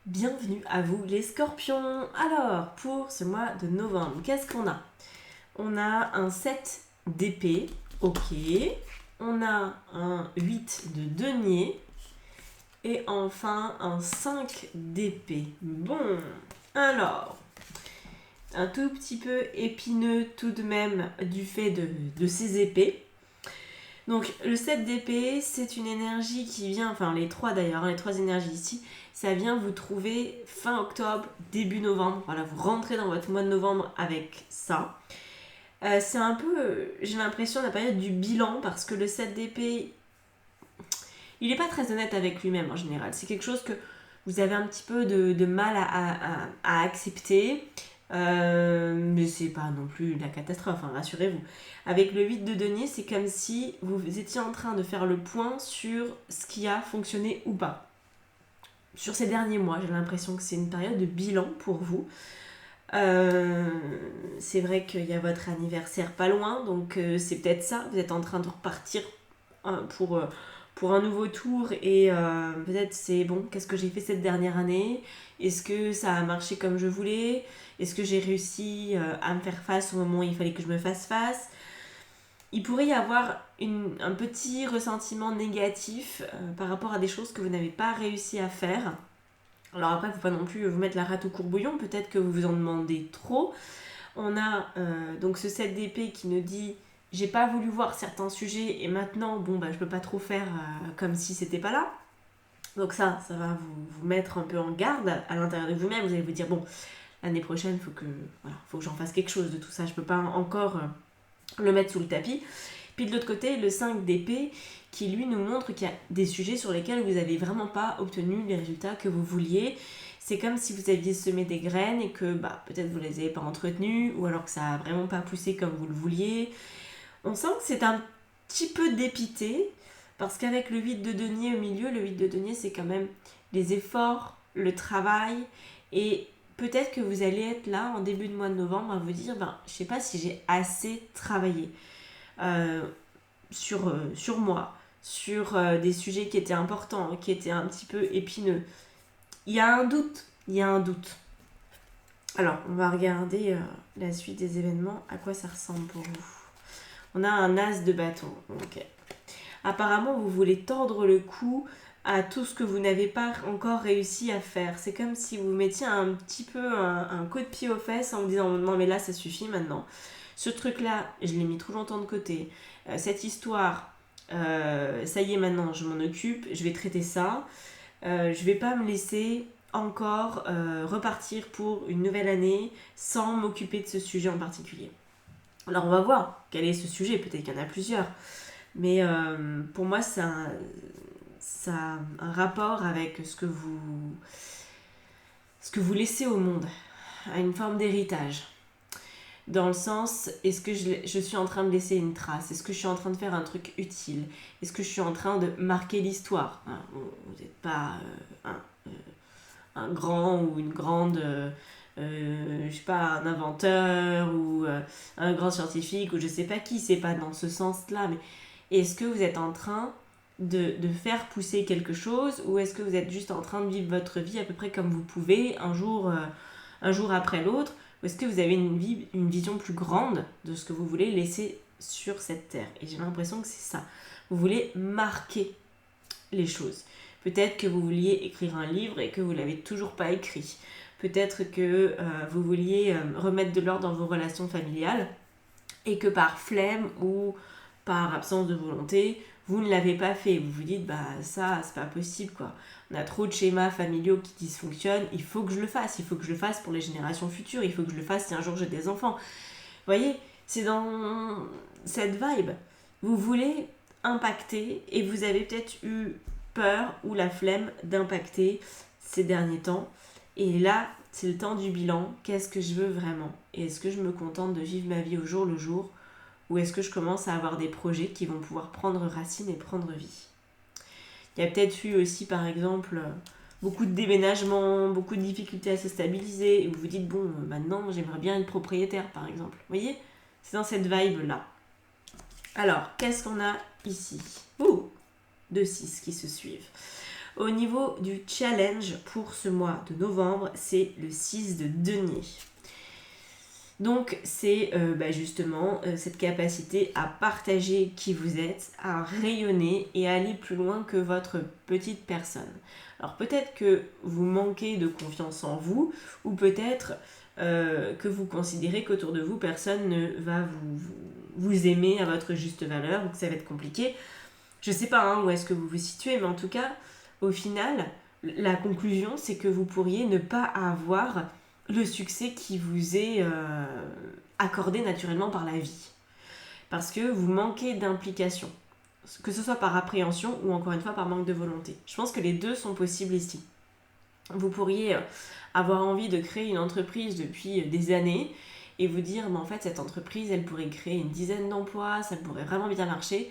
Bienvenue à vous les scorpions. Alors, pour ce mois de novembre, qu'est-ce qu'on a? On a un 7 d'épée, ok. On a un 8 de denier. Et enfin, un 5 d'épée. Bon, alors, un tout petit peu épineux tout de même du fait de ces épées. Donc, le 7 d'épée, c'est une énergie qui vient, enfin les trois d'ailleurs, les trois énergies ici, ça vient vous trouver fin octobre, début novembre. Voilà, vous rentrez dans votre mois de novembre avec ça. C'est un peu, j'ai l'impression, la période du bilan parce que le 7 d'épée, il n'est pas très honnête avec lui-même en général. C'est quelque chose que vous avez un petit peu de mal à accepter. Mais c'est pas non plus la catastrophe, hein, rassurez-vous. Avec le 8 de denier, c'est comme si vous étiez en train de faire le point sur ce qui a fonctionné ou pas. Sur ces derniers mois, j'ai l'impression que c'est une période de bilan pour vous. C'est vrai qu'il y a votre anniversaire pas loin, donc c'est peut-être ça. Vous êtes en train de repartir pour un nouveau tour et peut-être c'est bon, qu'est-ce que j'ai fait cette dernière année? Est-ce que ça a marché comme je voulais? Est-ce que j'ai réussi à me faire face au moment où il fallait que je me fasse face? Il pourrait y avoir un petit ressentiment négatif par rapport à des choses que vous n'avez pas réussi à faire. Alors après, il ne faut pas non plus vous mettre la rate au courbouillon, peut-être que vous vous en demandez trop. On a donc ce 7 d'épée qui nous dit j'ai pas voulu voir certains sujets et maintenant, bon, bah, je peux pas trop faire comme si c'était pas là. Donc ça va vous mettre un peu en garde à l'intérieur de vous-même. Vous allez vous dire, bon, l'année prochaine, faut que j'en fasse quelque chose de tout ça. Je peux pas encore le mettre sous le tapis. Puis de l'autre côté, le 5 d'épée qui lui nous montre qu'il y a des sujets sur lesquels vous n'avez vraiment pas obtenu les résultats que vous vouliez. C'est comme si vous aviez semé des graines et que peut-être vous les avez pas entretenues ou alors que ça a vraiment pas poussé comme vous le vouliez. On sent que c'est un petit peu dépité parce qu'avec le 8 de denier au milieu, le 8 de denier c'est quand même les efforts, le travail et peut-être que vous allez être là en début de mois de novembre à vous dire je sais pas si j'ai assez travaillé sur moi, sur des sujets qui étaient importants, qui étaient un petit peu épineux. Il y a un doute. Alors, on va regarder la suite des événements, à quoi ça ressemble pour vous. On a un as de bâton, ok. Apparemment, vous voulez tordre le cou à tout ce que vous n'avez pas encore réussi à faire. C'est comme si vous mettiez un petit peu un coup de pied aux fesses en vous disant non mais là ça suffit maintenant. Ce truc-là, je l'ai mis trop longtemps de côté. Cette histoire, ça y est maintenant, je m'en occupe, je vais traiter ça. Je vais pas me laisser encore repartir pour une nouvelle année sans m'occuper de ce sujet en particulier. Alors on va voir quel est ce sujet, peut-être qu'il y en a plusieurs. Mais pour moi, ça a un rapport avec ce que vous laissez au monde, à une forme d'héritage. Dans le sens, est-ce que je suis en train de laisser une trace? Est-ce que je suis en train de faire un truc utile? Est-ce que je suis en train de marquer l'histoire? Vous n'êtes pas un grand ou une grande, je sais pas, un inventeur ou un grand scientifique ou je sais pas qui, c'est pas dans ce sens-là, mais est-ce que vous êtes en train de faire pousser quelque chose ou est-ce que vous êtes juste en train de vivre votre vie à peu près comme vous pouvez, un jour après l'autre? Ou est-ce que vous avez une vision plus grande de ce que vous voulez laisser sur cette terre? Et j'ai l'impression que c'est ça. Vous voulez marquer les choses. Peut-être que vous vouliez écrire un livre et que vous ne l'avez toujours pas écrit. Peut-être que vous vouliez remettre de l'ordre dans vos relations familiales et que par flemme ou par absence de volonté, vous ne l'avez pas fait. Vous vous dites, ça, c'est pas possible, quoi. On a trop de schémas familiaux qui dysfonctionnent, il faut que je le fasse. Il faut que je le fasse pour les générations futures. Il faut que je le fasse si un jour j'ai des enfants. Vous voyez, c'est dans cette vibe. Vous voulez impacter et vous avez peut-être eu peur ou la flemme d'impacter ces derniers temps. Et là, c'est le temps du bilan. Qu'est-ce que je veux vraiment? Et est-ce que je me contente de vivre ma vie au jour le jour? Ou est-ce que je commence à avoir des projets qui vont pouvoir prendre racine et prendre vie? Il y a peut-être eu aussi, par exemple, beaucoup de déménagements, beaucoup de difficultés à se stabiliser, et vous vous dites, bon, maintenant, j'aimerais bien être propriétaire, par exemple. Vous voyez? C'est dans cette vibe-là. Alors, qu'est-ce qu'on a ici? Ouh, 2 6 qui se suivent. Au niveau du challenge pour ce mois de novembre, c'est le 6 de denier. Donc c'est justement cette capacité à partager qui vous êtes, à rayonner et à aller plus loin que votre petite personne. Alors peut-être que vous manquez de confiance en vous, ou peut-être que vous considérez qu'autour de vous, personne ne va vous aimer à votre juste valeur, ou que ça va être compliqué. Je sais pas où est-ce que vous vous situez, mais en tout cas, au final, la conclusion, c'est que vous pourriez ne pas avoir le succès qui vous est accordé naturellement par la vie. Parce que vous manquez d'implication, que ce soit par appréhension ou encore une fois par manque de volonté. Je pense que les deux sont possibles ici. Vous pourriez avoir envie de créer une entreprise depuis des années et vous dire, en fait, cette entreprise, elle pourrait créer une dizaine d'emplois, ça pourrait vraiment bien marcher.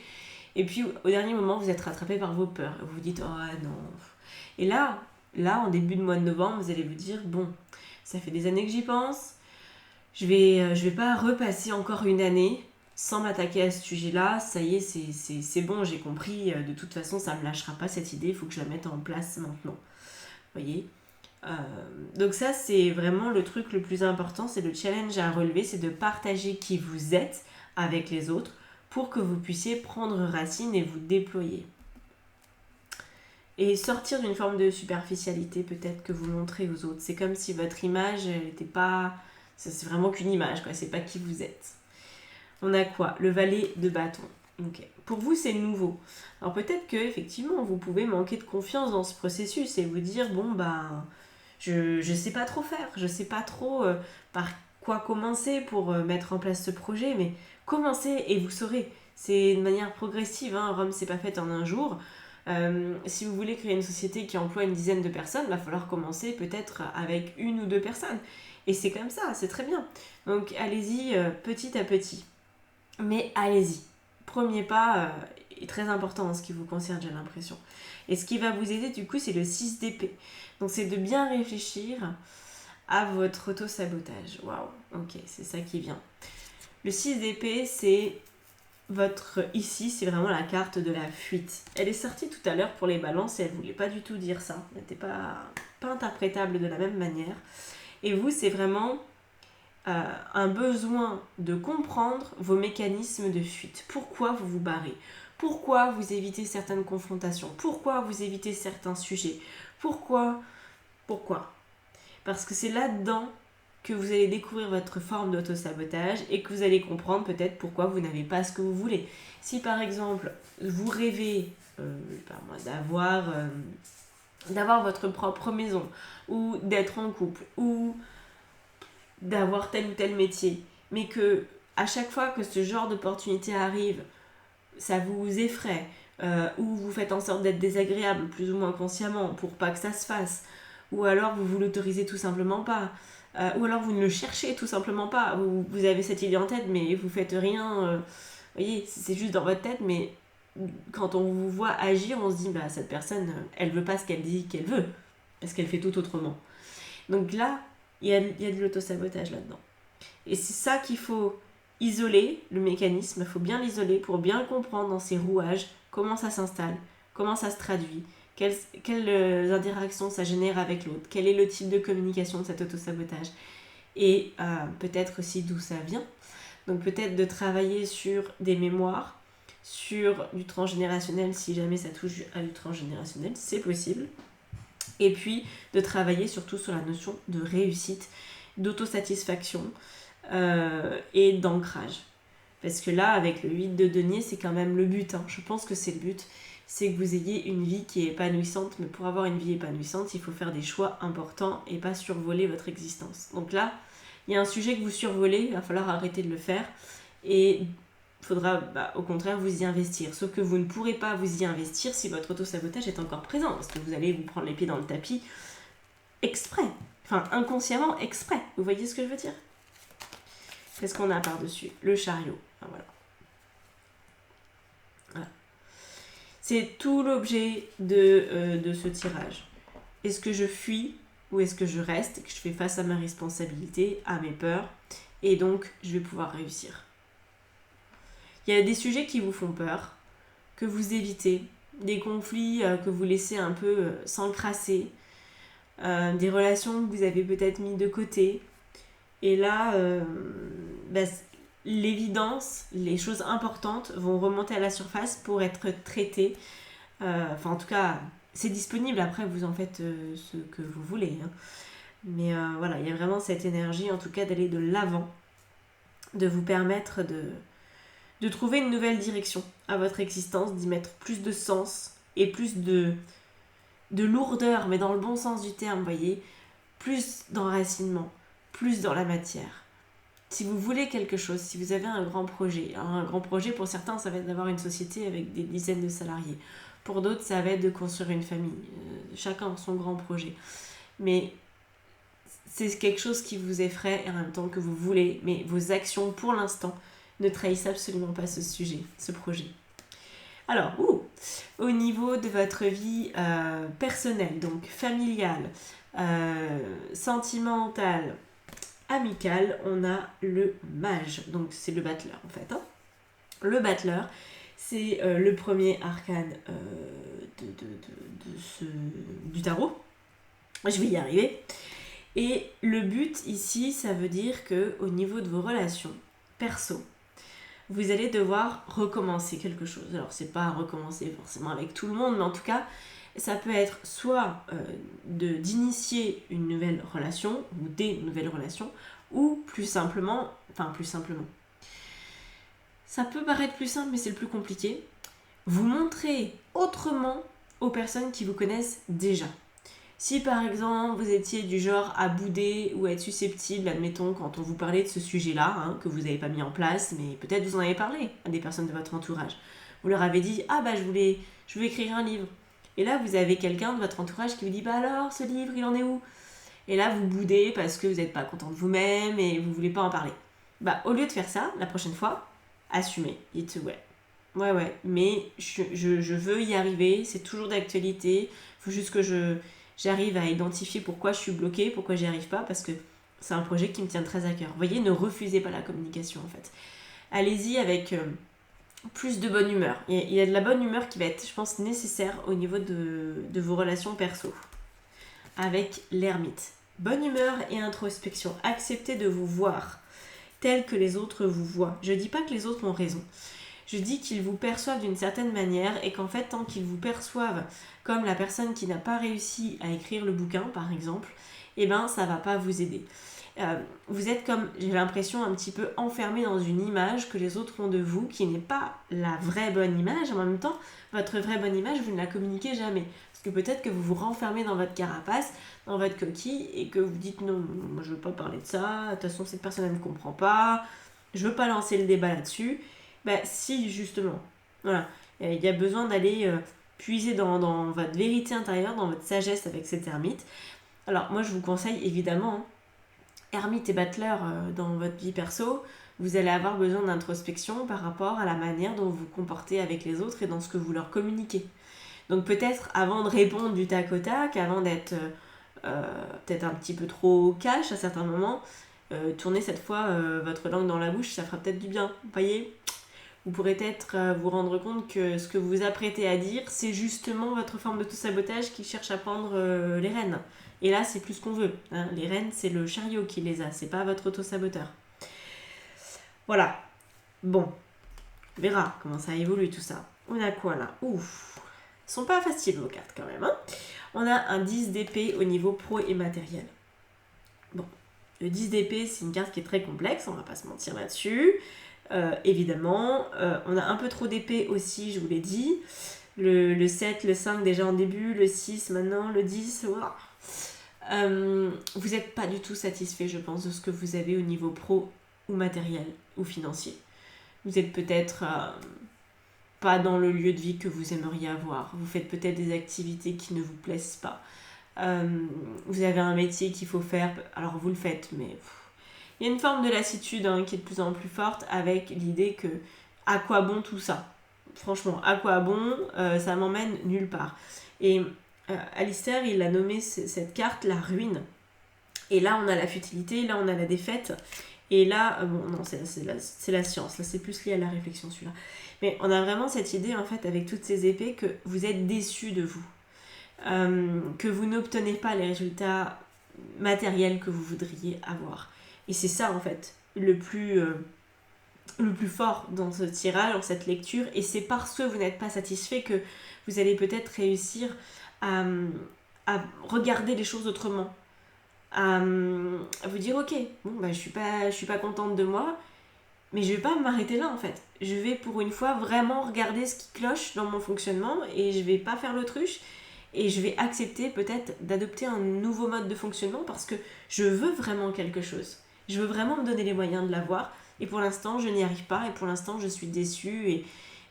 Et puis, au dernier moment, vous êtes rattrapé par vos peurs. Vous vous dites, oh non. Et là, en début de mois de novembre, vous allez vous dire, bon, ça fait des années que j'y pense. Je vais pas repasser encore une année sans m'attaquer à ce sujet-là. Ça y est, c'est bon, j'ai compris. De toute façon, ça me lâchera pas cette idée. Il faut que je la mette en place maintenant. Vous voyez ? Donc ça, c'est vraiment le truc le plus important. C'est le challenge à relever. C'est de partager qui vous êtes avec les autres pour que vous puissiez prendre racine et vous déployer. Et sortir d'une forme de superficialité peut-être que vous montrez aux autres. C'est comme si votre image n'était pas... C'est vraiment qu'une image, quoi. C'est pas qui vous êtes. On a quoi ? Le valet de bâton. Okay. Pour vous, c'est nouveau. Alors peut-être que effectivement, vous pouvez manquer de confiance dans ce processus et vous dire, bon, je sais pas trop faire. Je sais pas trop par quoi commencer pour mettre en place ce projet, mais commencez et vous saurez. C'est de manière progressive, Rome s'est pas faite en un jour. Si vous voulez créer une société qui emploie une dizaine de personnes, il va falloir commencer peut-être avec 1 ou 2 personnes. Et c'est comme ça, c'est très bien. Donc allez-y petit à petit. Mais allez-y. Premier pas est très important en ce qui vous concerne, j'ai l'impression. Et ce qui va vous aider du coup, c'est le 6 d'épée. Donc c'est de bien réfléchir à votre auto-sabotage. Waouh, ok, c'est ça qui vient. Le 6 d'épée, c'est... Ici, c'est vraiment la carte de la fuite. Elle est sortie tout à l'heure pour les balances et elle ne voulait pas du tout dire ça. Elle n'était pas interprétable de la même manière. Et vous, c'est vraiment un besoin de comprendre vos mécanismes de fuite. Pourquoi vous vous barrez ? Pourquoi vous évitez certaines confrontations ? Pourquoi vous évitez certains sujets ? Pourquoi ? Parce que c'est là-dedans que vous allez découvrir votre forme d'auto-sabotage et que vous allez comprendre peut-être pourquoi vous n'avez pas ce que vous voulez. Si par exemple, vous rêvez d'avoir votre propre maison, ou d'être en couple, ou d'avoir tel ou tel métier, mais que à chaque fois que ce genre d'opportunité arrive, ça vous effraie, ou vous faites en sorte d'être désagréable, plus ou moins consciemment, pour pas que ça se fasse, ou alors vous l'autorisez tout simplement pas, ou alors vous ne le cherchez tout simplement pas, vous avez cette idée en tête mais vous faites rien, vous voyez, c'est juste dans votre tête, mais quand on vous voit agir, on se dit cette personne, elle veut pas ce qu'elle dit qu'elle veut, parce qu'elle fait tout autrement. Donc là, il y a de l'auto-sabotage là-dedans. Et c'est ça qu'il faut isoler, le mécanisme, il faut bien l'isoler pour bien comprendre dans ses rouages comment ça s'installe, comment ça se traduit, quelles interactions ça génère avec l'autre, quel est le type de communication de cet auto-sabotage et peut-être aussi d'où ça vient. Donc peut-être de travailler sur des mémoires, sur du transgénérationnel si jamais ça touche à du transgénérationnel, c'est possible. Et puis de travailler surtout sur la notion de réussite, d'autosatisfaction et d'ancrage. Parce que là, avec le 8 de denier, c'est quand même le but. Je pense que c'est le but. C'est que vous ayez une vie qui est épanouissante. Mais pour avoir une vie épanouissante, il faut faire des choix importants et pas survoler votre existence. Donc là, il y a un sujet que vous survolez, il va falloir arrêter de le faire. Et il faudra au contraire vous y investir. Sauf que vous ne pourrez pas vous y investir si votre auto-sabotage est encore présent. Parce que vous allez vous prendre les pieds dans le tapis exprès. Enfin, inconsciemment exprès. Vous voyez ce que je veux dire ? Qu'est-ce qu'on a par-dessus ? Le chariot. Voilà. C'est tout l'objet de ce tirage. Est-ce que je fuis ou est-ce que je reste, que je fais face à ma responsabilité, à mes peurs, et donc je vais pouvoir réussir. Il y a des sujets qui vous font peur, que vous évitez, des conflits que vous laissez un peu s'encrasser, des relations que vous avez peut-être mis de côté. Et là, l'évidence, les choses importantes vont remonter à la surface pour être traitées. En tout cas, c'est disponible. Après, vous en faites ce que vous voulez. Hein. Mais voilà, il y a vraiment cette énergie, en tout cas, d'aller de l'avant, de vous permettre de trouver une nouvelle direction à votre existence, d'y mettre plus de sens et plus de lourdeur, mais dans le bon sens du terme, vous voyez, plus d'enracinement, plus dans la matière. Si vous voulez quelque chose, si vous avez un grand projet pour certains, ça va être d'avoir une société avec des dizaines de salariés. Pour d'autres, ça va être de construire une famille. Chacun son grand projet. Mais c'est quelque chose qui vous effraie et en même temps que vous voulez, mais vos actions pour l'instant ne trahissent absolument pas ce sujet, ce projet. Alors, au niveau de votre vie personnelle, donc familiale, sentimentale, amicale, on a le mage. Donc, c'est le battleur en fait. Hein. Le battleur, c'est le premier arcane du tarot. Je vais y arriver. Et le but ici, ça veut dire qu'au niveau de vos relations perso, vous allez devoir recommencer quelque chose. Alors, c'est pas recommencer forcément avec tout le monde, mais en tout cas, ça peut être soit d'initier une nouvelle relation, ou des nouvelles relations, ou plus simplement, ça peut paraître plus simple, mais c'est le plus compliqué, vous montrer autrement aux personnes qui vous connaissent déjà. Si par exemple vous étiez du genre à bouder ou à être susceptible, admettons, quand on vous parlait de ce sujet-là, hein, que vous n'avez pas mis en place, mais peut-être vous en avez parlé à des personnes de votre entourage. Vous leur avez dit « Ah bah je veux écrire un livre ». Et là vous avez quelqu'un de votre entourage qui vous dit « Bah alors, ce livre, il en est où ?» Et là vous boudez parce que vous n'êtes pas content de vous-même et vous ne voulez pas en parler. Bah au lieu de faire ça, la prochaine fois, assumez. Dites « Ouais, mais je veux y arriver, c'est toujours d'actualité, il faut juste que j'arrive à identifier pourquoi je suis bloquée, pourquoi j'y arrive pas, parce que c'est un projet qui me tient très à cœur. Vous voyez, ne refusez pas la communication en fait. Allez-y avec plus de bonne humeur. Il y a de la bonne humeur qui va être, je pense, nécessaire au niveau de vos relations perso. Avec l'ermite. Bonne humeur et introspection. Acceptez de vous voir tel que les autres vous voient. Je dis pas que les autres ont raison. Je dis qu'ils vous perçoivent d'une certaine manière et qu'en fait, tant qu'ils vous perçoivent comme la personne qui n'a pas réussi à écrire le bouquin, par exemple, eh ben, ça va pas vous aider. Vous êtes comme, j'ai l'impression, un petit peu enfermé dans une image que les autres ont de vous, qui n'est pas la vraie bonne image. En même temps, votre vraie bonne image, vous ne la communiquez jamais. Parce que peut-être que vous vous renfermez dans votre carapace, dans votre coquille, et que vous dites non, moi je veux pas parler de ça, de toute façon cette personne elle ne comprend pas, je veux pas lancer le débat là-dessus. Bah si, justement. Voilà. Il y a besoin d'aller puiser dans votre vérité intérieure, dans votre sagesse avec cet ermite. Alors moi je vous conseille évidemment, ermite et battleur dans votre vie perso, vous allez avoir besoin d'introspection par rapport à la manière dont vous vous comportez avec les autres et dans ce que vous leur communiquez. Donc peut-être avant de répondre du tac au tac, avant d'être peut-être un petit peu trop cash à certains moments, tournez cette fois votre langue dans la bouche, ça fera peut-être du bien. Vous voyez ? Vous pourrez peut-être vous rendre compte que ce que vous vous apprêtez à dire, c'est justement votre forme d'auto-sabotage qui cherche à prendre les rênes. Et là, c'est plus ce qu'on veut. Hein. Les rênes, c'est le chariot qui les a, c'est pas votre auto-saboteur. Voilà. Bon. On verra comment ça évolue tout ça. On a quoi là ? Ouf. Ils sont pas faciles vos cartes quand même. Hein. On a un 10 d'épée au niveau pro et matériel. Bon. Le 10 d'épée, c'est une carte qui est très complexe, on va pas se mentir là-dessus. Évidemment, on a un peu trop d'épée aussi, je vous l'ai dit. Le 7, le 5 déjà en début, le 6 maintenant, le 10. Vous n'êtes pas du tout satisfait, je pense, de ce que vous avez au niveau pro ou matériel ou financier. Vous êtes peut-être pas dans le lieu de vie que vous aimeriez avoir. Vous faites peut-être des activités qui ne vous plaisent pas. Vous avez un métier qu'il faut faire, alors vous le faites, mais... Il y a une forme de lassitude qui est de plus en plus forte avec l'idée que à quoi bon tout ça ? Franchement, à quoi bon ? Ça m'emmène nulle part. Et Alistair, il a nommé cette carte la ruine. Et là, on a la futilité, là, on a la défaite. Et là, bon, non, c'est la science, là c'est plus lié à la réflexion celui-là. Mais on a vraiment cette idée en fait avec toutes ces épées que vous êtes déçu de vous. Que vous n'obtenez pas les résultats matériels que vous voudriez avoir. Et c'est ça en fait le plus fort dans ce tirage, dans cette lecture, et c'est parce que vous n'êtes pas satisfait que vous allez peut-être réussir à, à regarder les choses autrement, à vous dire ok, bon bah je suis pas contente de moi, mais je vais pas m'arrêter là en fait. Je vais pour une fois vraiment regarder ce qui cloche dans mon fonctionnement et je vais pas faire l'autruche et je vais accepter peut-être d'adopter un nouveau mode de fonctionnement parce que je veux vraiment quelque chose. Je veux vraiment me donner les moyens de l'avoir et pour l'instant je n'y arrive pas et pour l'instant je suis déçue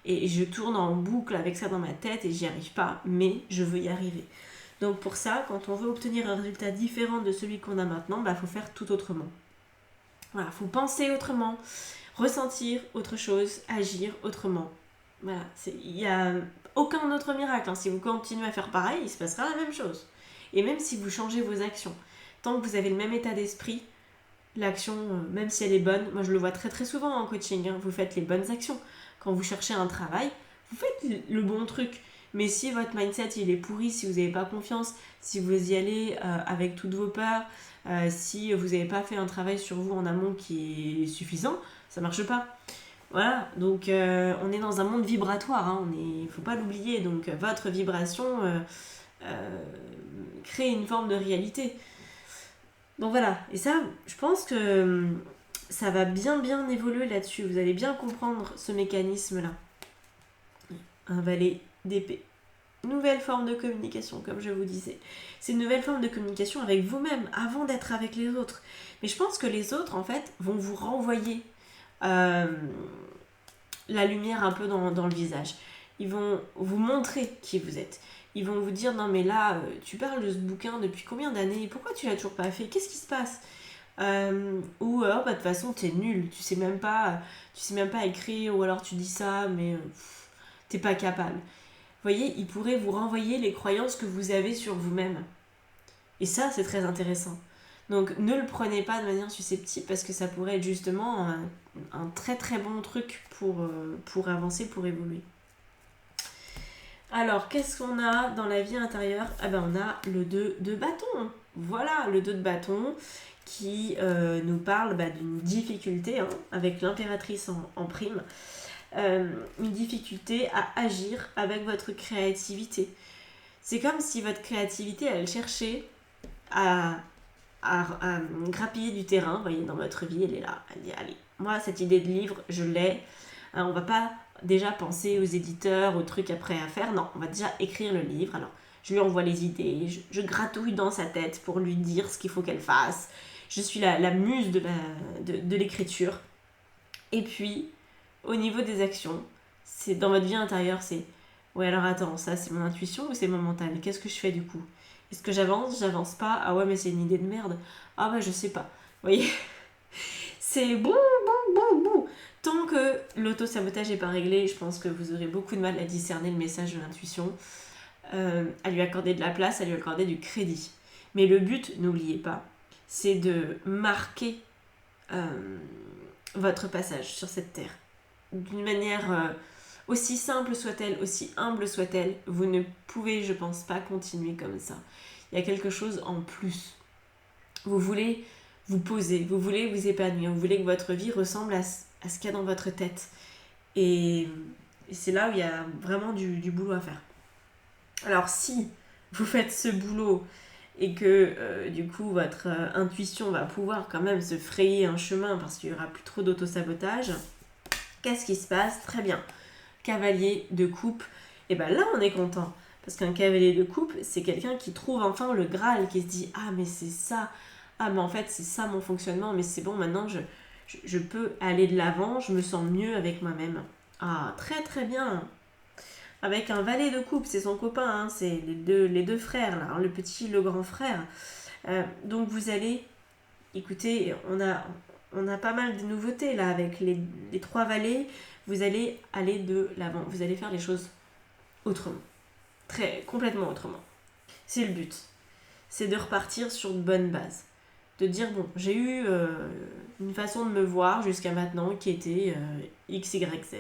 et je tourne en boucle avec ça dans ma tête et j'y arrive pas, mais je veux y arriver. Donc pour ça, quand on veut obtenir un résultat différent de celui qu'on a maintenant, bah faut faire tout autrement. Voilà, faut penser autrement, ressentir autre chose, agir autrement. Voilà, il n'y a aucun autre miracle. Hein. Si vous continuez à faire pareil, il se passera la même chose. Et même si vous changez vos actions, tant que vous avez le même état d'esprit, l'action, même si elle est bonne, moi je le vois très très souvent en coaching, hein, vous faites les bonnes actions. Quand vous cherchez un travail, vous faites le bon truc. Mais si votre mindset il est pourri, si vous n'avez pas confiance, si vous y allez avec toutes vos peurs, si vous n'avez pas fait un travail sur vous en amont qui est suffisant, ça marche pas. Voilà, donc on est dans un monde vibratoire, hein, il faut pas l'oublier, donc votre vibration crée une forme de réalité. Donc voilà, et ça, je pense que ça va bien évoluer là-dessus, vous allez bien comprendre ce mécanisme-là. Un valet d'épée. Nouvelle forme de communication, comme je vous disais. C'est une nouvelle forme de communication avec vous-même, avant d'être avec les autres. Mais je pense que les autres, en fait, vont vous renvoyer la lumière un peu dans le visage. Ils vont vous montrer qui vous êtes. Ils vont vous dire, non mais là, tu parles de ce bouquin depuis combien d'années? Pourquoi tu l'as toujours pas fait? Qu'est-ce qui se passe? Ou alors, bah, de toute façon, t'es nul. Tu sais même pas écrire, ou alors tu dis ça, mais t'es pas capable. Vous voyez, ils pourraient vous renvoyer les croyances que vous avez sur vous-même. Et ça, c'est très intéressant. Donc, ne le prenez pas de manière susceptible parce que ça pourrait être justement un très très bon truc pour avancer, pour évoluer. Alors, qu'est-ce qu'on a dans la vie intérieure? Ah ben, on a le 2 de bâton. Voilà, le 2 de bâton qui nous parle d'une difficulté, hein, avec l'impératrice en prime. Une difficulté à agir avec votre créativité. C'est comme si votre créativité, elle cherchait à grappiller du terrain. Vous voyez, dans votre vie, elle est là. Elle dit, allez, moi, cette idée de livre, je l'ai. On va pas déjà penser aux éditeurs, aux trucs après à faire. Non, on va déjà écrire le livre. Alors, je lui envoie les idées, je gratouille dans sa tête pour lui dire ce qu'il faut qu'elle fasse. Je suis la muse de l'écriture. Et puis, au niveau des actions, c'est dans votre vie intérieure, c'est ouais, alors attends, ça c'est mon intuition ou c'est mon mental? Qu'est-ce que je fais du coup? Est-ce que j'avance pas? Ah ouais, mais c'est une idée de merde. Ah bah je sais pas. Vous voyez? C'est bon. Tant que l'auto-sabotage n'est pas réglé, je pense que vous aurez beaucoup de mal à discerner le message de l'intuition, à lui accorder de la place, à lui accorder du crédit. Mais le but, n'oubliez pas, c'est de marquer votre passage sur cette terre. D'une manière aussi simple soit-elle, aussi humble soit-elle, vous ne pouvez, je pense, pas continuer comme ça. Il y a quelque chose en plus. Vous voulez vous poser, vous voulez vous épanouir, vous voulez que votre vie ressemble à ce qu'il y a dans votre tête. Et c'est là où il y a vraiment du boulot à faire. Alors si vous faites ce boulot et que du coup votre intuition va pouvoir quand même se frayer un chemin parce qu'il n'y aura plus trop d'auto-sabotage, qu'est-ce qui se passe? Très bien. Cavalier de coupe, et ben là on est content. Parce qu'un cavalier de coupe, c'est quelqu'un qui trouve enfin le Graal, qui se dit ah mais c'est ça, ah mais en fait c'est ça mon fonctionnement, mais c'est bon maintenant je peux aller de l'avant, je me sens mieux avec moi-même. Ah très très bien. Avec un valet de coupe, c'est son copain, hein, c'est les deux frères là, hein, le petit, le grand frère. Donc vous allez, écoutez, on a pas mal de nouveautés là avec les 3 valets. Vous allez aller de l'avant, vous allez faire les choses autrement, complètement autrement. C'est le but, c'est de repartir sur de bonnes bases. De dire, bon, j'ai eu une façon de me voir jusqu'à maintenant qui était X, Y, Z.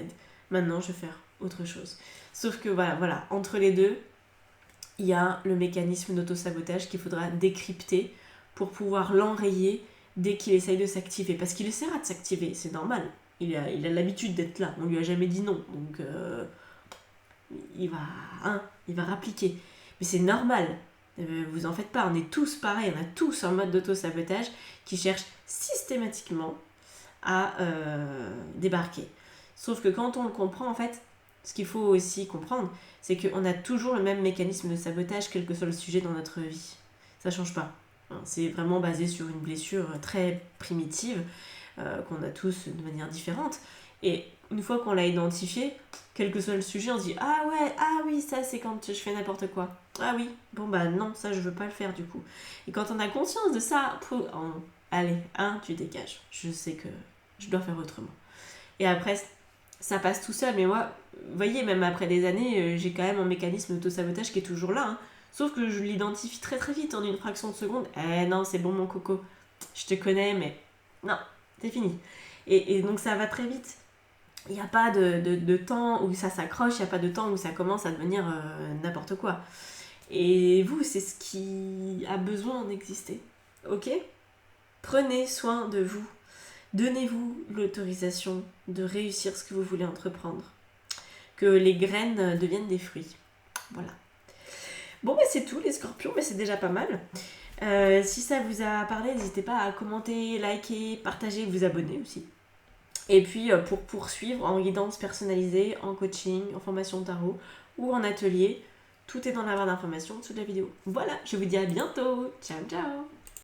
Maintenant, je vais faire autre chose. Sauf que voilà, entre les deux, il y a le mécanisme d'auto-sabotage qu'il faudra décrypter pour pouvoir l'enrayer dès qu'il essaye de s'activer. Parce qu'il essaiera de s'activer, c'est normal. Il a l'habitude d'être là, on lui a jamais dit non. Donc, il va rappliquer. Mais c'est normal. Vous en faites pas, on est tous pareils, on a tous un mode d'auto-sabotage qui cherche systématiquement à débarquer. Sauf que quand on le comprend, en fait, ce qu'il faut aussi comprendre, c'est qu'on a toujours le même mécanisme de sabotage, quel que soit le sujet dans notre vie. Ça change pas. C'est vraiment basé sur une blessure très primitive, qu'on a tous de manière différente. Et une fois qu'on l'a identifié, quel que soit le sujet, on se dit ah ouais, ah oui, ça c'est quand je fais n'importe quoi. Ah oui, bon bah non, ça je veux pas le faire du coup. Et quand on a conscience de ça, allez, tu dégages. Je sais que je dois faire autrement. Et après, ça passe tout seul. Mais moi, vous voyez, même après des années, j'ai quand même un mécanisme d'auto-sabotage qui est toujours là. Hein. Sauf que je l'identifie très très vite en une fraction de seconde. Non, c'est bon mon coco, je te connais, mais non, c'est fini. Et donc ça va très vite. Il n'y a pas de temps où ça s'accroche, il n'y a pas de temps où ça commence à devenir n'importe quoi. Et vous, c'est ce qui a besoin d'exister. Ok ? Prenez soin de vous. Donnez-vous l'autorisation de réussir ce que vous voulez entreprendre. Que les graines deviennent des fruits. Voilà. Bon, c'est tout les scorpions, mais c'est déjà pas mal. Si ça vous a parlé, n'hésitez pas à commenter, liker, partager, vous abonner aussi. Et puis pour poursuivre en guidance personnalisée, en coaching, en formation tarot ou en atelier, tout est dans la barre d'informations sous la vidéo. Voilà, je vous dis à bientôt. Ciao, ciao.